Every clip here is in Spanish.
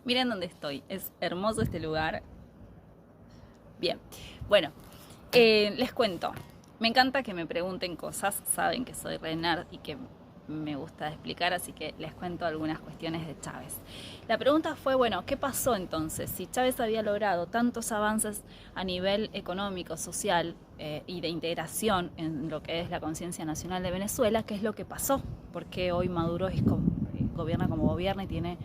Miren dónde estoy, es hermoso este lugar. Bien, bueno, les cuento. Me encanta que me pregunten cosas, saben que soy re nerd y que me gusta explicar, así que les cuento algunas cuestiones de Chávez. La pregunta fue, bueno, ¿qué pasó entonces? Si Chávez había logrado tantos avances a nivel económico, social y de integración en lo que es la conciencia nacional de Venezuela, ¿qué es lo que pasó? Porque hoy Maduro gobierna como gobierna y tiene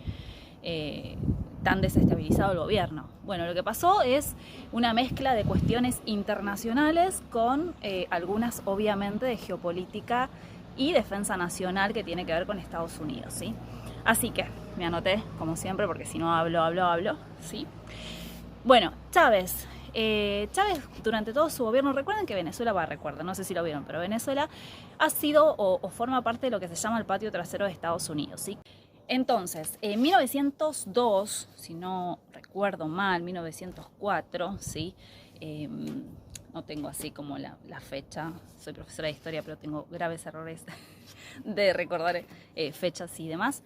tan desestabilizado el gobierno. Bueno, lo que pasó es una mezcla de cuestiones internacionales con algunas obviamente de geopolítica y defensa nacional que tiene que ver con Estados Unidos, ¿sí? Así que me anoté, como siempre, porque si no hablo, ¿sí? Bueno, Chávez. Chávez durante todo su gobierno, recuerden que Venezuela, no sé si lo vieron, pero Venezuela ha sido o forma parte de lo que se llama el patio trasero de Estados Unidos, ¿sí? Entonces, en 1902, si no recuerdo mal, 1904, ¿sí? No tengo así como la fecha, soy profesora de historia, pero tengo graves errores de recordar fechas y demás.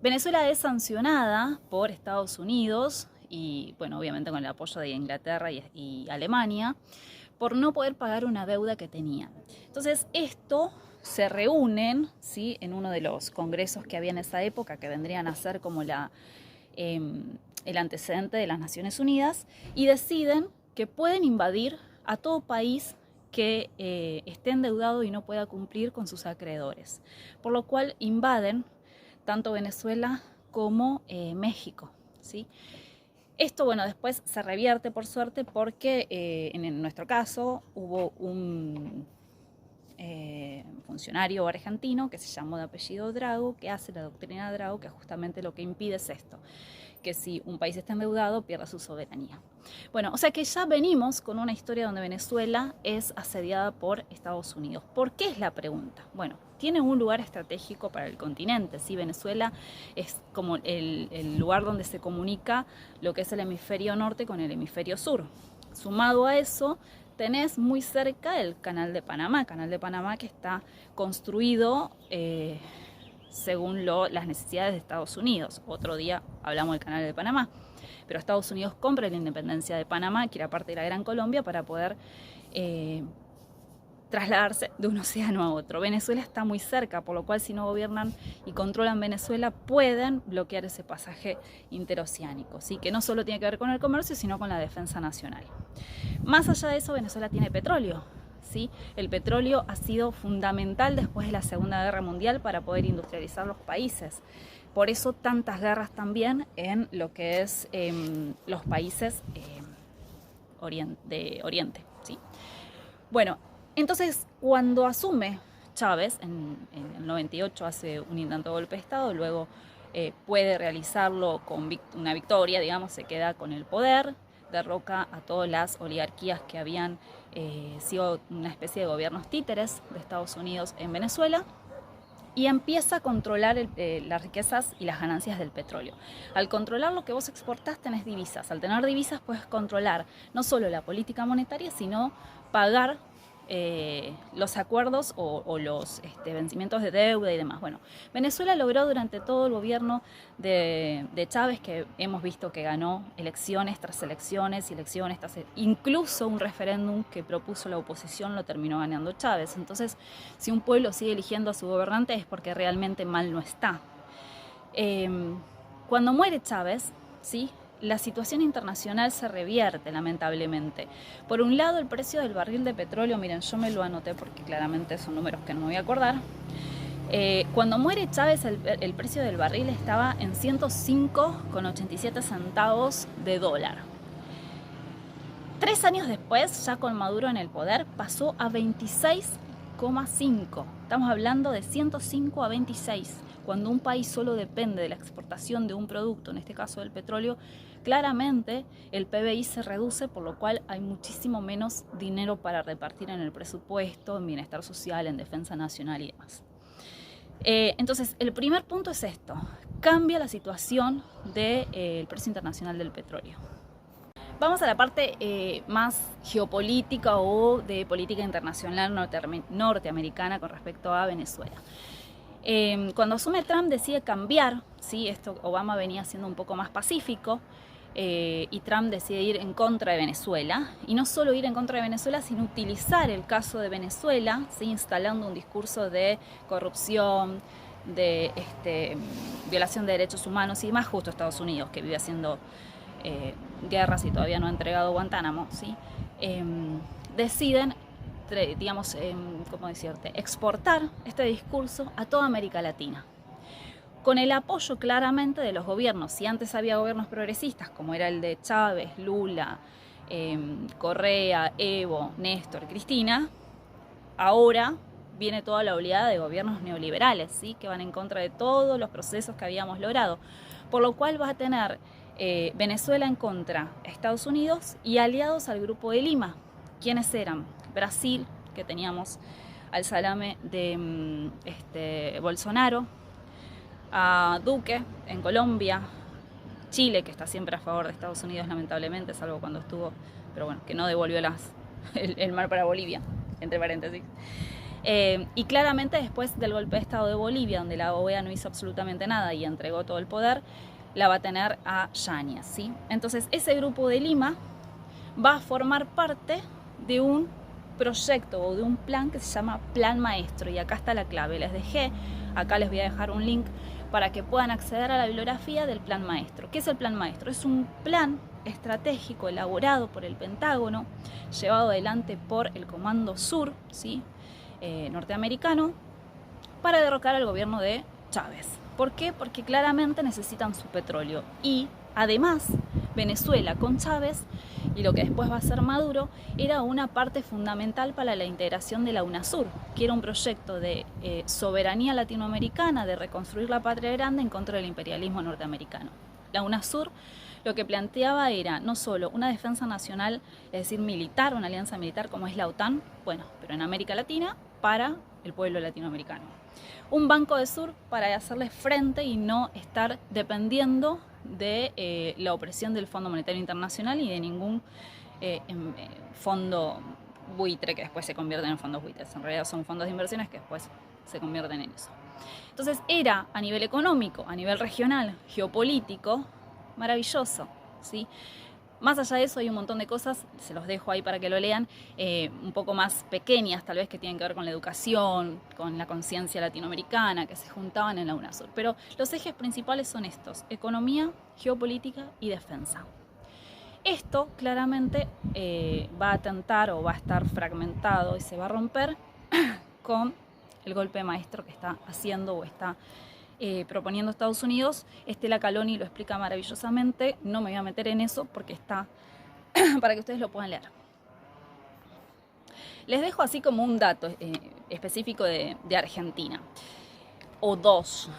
Venezuela es sancionada por Estados Unidos y, bueno, obviamente con el apoyo de Inglaterra y Alemania, por no poder pagar una deuda que tenían. Entonces, esto se reúnen, ¿sí?, en uno de los congresos que había en esa época, que vendrían a ser como el antecedente de las Naciones Unidas, y deciden que pueden invadir a todo país que esté endeudado y no pueda cumplir con sus acreedores. Por lo cual invaden tanto Venezuela como México, ¿sí? Esto, bueno, después se revierte por suerte porque en nuestro caso hubo un funcionario argentino que se llamó de apellido Drago, que hace la doctrina Drago, que justamente lo que impide es esto, que si un país está endeudado pierda su soberanía. Bueno, o sea que ya venimos con una historia donde Venezuela es asediada por Estados Unidos. ¿Por qué es la pregunta? Bueno, tiene un lugar estratégico para el continente, ¿sí? Venezuela es como el lugar donde se comunica lo que es el hemisferio norte con el hemisferio sur. Sumado a eso, tenés muy cerca el Canal de Panamá que está construido según las necesidades de Estados Unidos. Otro día hablamos del Canal de Panamá, pero Estados Unidos compra la independencia de Panamá, que era parte de la Gran Colombia, para poder trasladarse de un océano a otro. Venezuela está muy cerca, por lo cual si no gobiernan y controlan Venezuela, pueden bloquear ese pasaje interoceánico, ¿sí? Que no solo tiene que ver con el comercio, sino con la defensa nacional. Más allá de eso, Venezuela tiene petróleo, ¿sí? El petróleo ha sido fundamental después de la Segunda Guerra Mundial para poder industrializar los países. Por eso tantas guerras también en lo que es los países de Oriente, ¿sí? Bueno, entonces cuando asume Chávez en el 98, hace un intento de golpe de Estado, luego puede realizarlo con una victoria, digamos, se queda con el poder, derroca a todas las oligarquías que habían sido una especie de gobiernos títeres de Estados Unidos en Venezuela, y empieza a controlar las riquezas y las ganancias del petróleo. Al controlar lo que vos exportás, tenés divisas. Al tener divisas, puedes controlar no solo la política monetaria, sino pagar los acuerdos o los vencimientos de deuda y demás. Bueno, Venezuela logró durante todo el gobierno de Chávez, que hemos visto que ganó elecciones tras elecciones, incluso un referéndum que propuso la oposición lo terminó ganando Chávez. Entonces, si un pueblo sigue eligiendo a su gobernante es porque realmente mal no está. Cuando muere Chávez, ¿sí?, la situación internacional se revierte, lamentablemente. Por un lado, el precio del barril de petróleo, miren, yo me lo anoté porque claramente son números que no me voy a acordar. Cuando muere Chávez, el precio del barril estaba en 105,87 centavos de dólar. 3 años después, ya con Maduro en el poder, pasó a 26,5. Estamos hablando de 105 a 26. Cuando un país solo depende de la exportación de un producto, en este caso del petróleo, claramente el PBI se reduce, por lo cual hay muchísimo menos dinero para repartir en el presupuesto, en bienestar social, en defensa nacional y demás. Entonces, el primer punto es esto: cambia la situación del precio internacional del petróleo. Vamos a la parte más geopolítica o de política internacional norteamericana con respecto a Venezuela. Cuando asume Trump decide cambiar, ¿sí? Esto Obama venía siendo un poco más pacífico, y Trump decide ir en contra de Venezuela, y no solo ir en contra de Venezuela, sino utilizar el caso de Venezuela, ¿sí? Instalando un discurso de corrupción, de violación de derechos humanos y más justo Estados Unidos, que vive haciendo guerras y todavía no ha entregado Guantánamo, ¿sí? Deciden, digamos, ¿cómo decirte?, exportar este discurso a toda América Latina, con el apoyo claramente de los gobiernos. Si antes había gobiernos progresistas, como era el de Chávez, Lula, Correa, Evo, Néstor, Cristina, ahora viene toda la oleada de gobiernos neoliberales, ¿sí? Que van en contra de todos los procesos que habíamos logrado, por lo cual va a tener Venezuela en contra de Estados Unidos y aliados al Grupo de Lima. ¿Quiénes eran? Brasil, que teníamos al salame de Bolsonaro, a Duque en Colombia, Chile, que está siempre a favor de Estados Unidos lamentablemente, salvo cuando estuvo, pero bueno, que no devolvió el mar para Bolivia, entre paréntesis. Y claramente después del golpe de Estado de Bolivia, donde la OEA no hizo absolutamente nada y entregó todo el poder, la va a tener a Yáñez, ¿sí? Entonces ese Grupo de Lima va a formar parte de un proyecto o de un plan que se llama Plan Maestro, y acá está la clave. Acá les voy a dejar un link para que puedan acceder a la bibliografía del Plan Maestro. ¿Qué es el Plan Maestro? Es un plan estratégico elaborado por el Pentágono, llevado adelante por el Comando Sur, ¿sí? Norteamericano, para derrocar al gobierno de Chávez. ¿Por qué? Porque claramente necesitan su petróleo, y además Venezuela con Chávez y lo que después va a ser Maduro era una parte fundamental para la integración de la UNASUR, que era un proyecto de soberanía latinoamericana, de reconstruir la patria grande en contra del imperialismo norteamericano. La UNASUR lo que planteaba era no solo una defensa nacional, es decir, militar, una alianza militar como es la OTAN, bueno, pero en América Latina, para el pueblo latinoamericano. Un banco de sur para hacerle frente y no estar dependiendo de la opresión del Fondo Monetario Internacional y de ningún fondo buitre que después se convierten en fondos buitres. En realidad son fondos de inversiones que después se convierten en eso. Entonces era a nivel económico, a nivel regional, geopolítico, maravilloso, ¿sí? Más allá de eso hay un montón de cosas, se los dejo ahí para que lo lean, un poco más pequeñas tal vez, que tienen que ver con la educación, con la conciencia latinoamericana, que se juntaban en la UNASUR. Pero los ejes principales son estos: economía, geopolítica y defensa. Esto claramente va a atentar o va a estar fragmentado y se va a romper con el golpe maestro que está haciendo o está proponiendo Estados Unidos. Estela Caloni lo explica maravillosamente, no me voy a meter en eso porque está para que ustedes lo puedan leer. Les dejo así como un dato específico de Argentina, o dos.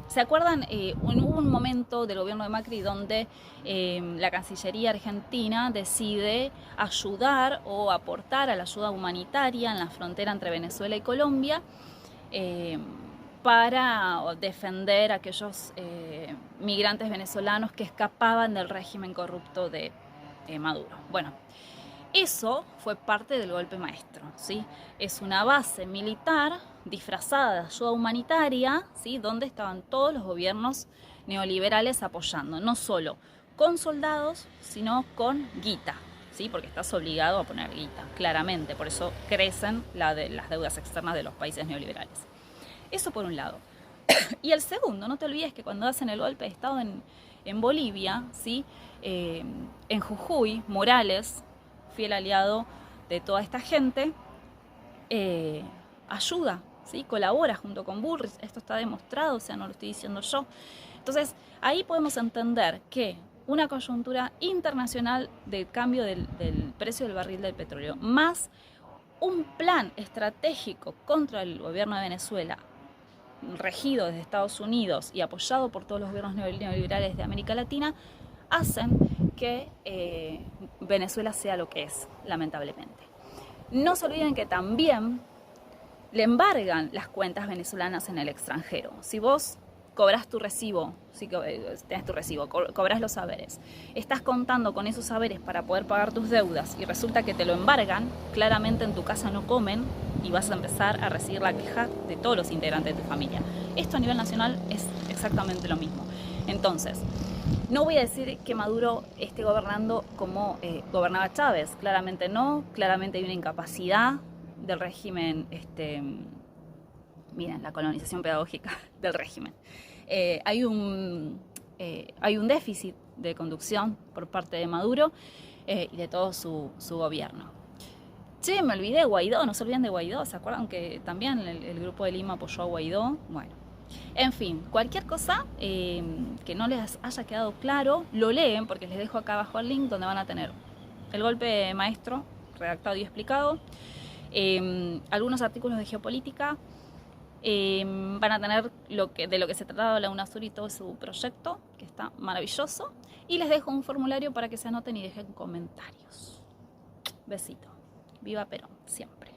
¿Se acuerdan? Hubo un momento del gobierno de Macri donde la Cancillería argentina decide ayudar o aportar a la ayuda humanitaria en la frontera entre Venezuela y Colombia, para defender a aquellos migrantes venezolanos que escapaban del régimen corrupto de Maduro. Bueno, eso fue parte del golpe maestro, ¿sí? Es una base militar disfrazada de ayuda humanitaria, ¿sí? Donde estaban todos los gobiernos neoliberales apoyando, no solo con soldados, sino con guita, ¿sí? Porque estás obligado a poner guita, claramente, por eso crecen las deudas externas de los países neoliberales. Eso por un lado. Y el segundo, no te olvides que cuando hacen el golpe de Estado en Bolivia, ¿sí? En Jujuy, Morales, fiel aliado de toda esta gente, ayuda, ¿sí? Colabora junto con Bullrich. Esto está demostrado, o sea, no lo estoy diciendo yo. Entonces, ahí podemos entender que una coyuntura internacional del cambio del precio del barril del petróleo, más un plan estratégico contra el gobierno de Venezuela, regido desde Estados Unidos y apoyado por todos los gobiernos neoliberales de América Latina, hacen que Venezuela sea lo que es, lamentablemente. No se olviden que también le embargan las cuentas venezolanas en el extranjero. Si vos cobras tu recibo, sí, tenés tu recibo, cobras los saberes, estás contando con esos saberes para poder pagar tus deudas y resulta que te lo embargan, claramente en tu casa no comen y vas a empezar a recibir la queja de todos los integrantes de tu familia. Esto a nivel nacional es exactamente lo mismo. Entonces, no voy a decir que Maduro esté gobernando como gobernaba Chávez, claramente no, claramente hay una incapacidad del régimen, miren, la colonización pedagógica del régimen. Hay un déficit de conducción por parte de Maduro y de todo su gobierno. Che, me olvidé de Guaidó, no se olviden de Guaidó, ¿se acuerdan que también el Grupo de Lima apoyó a Guaidó? Bueno, en fin, cualquier cosa que no les haya quedado claro, lo leen, porque les dejo acá abajo el link donde van a tener el golpe maestro, redactado y explicado, algunos artículos de geopolítica, van a tener de lo que se trataba la UNASUR y todo su proyecto, que está maravilloso, y les dejo un formulario para que se anoten y dejen comentarios. Besito. Viva Perón, siempre.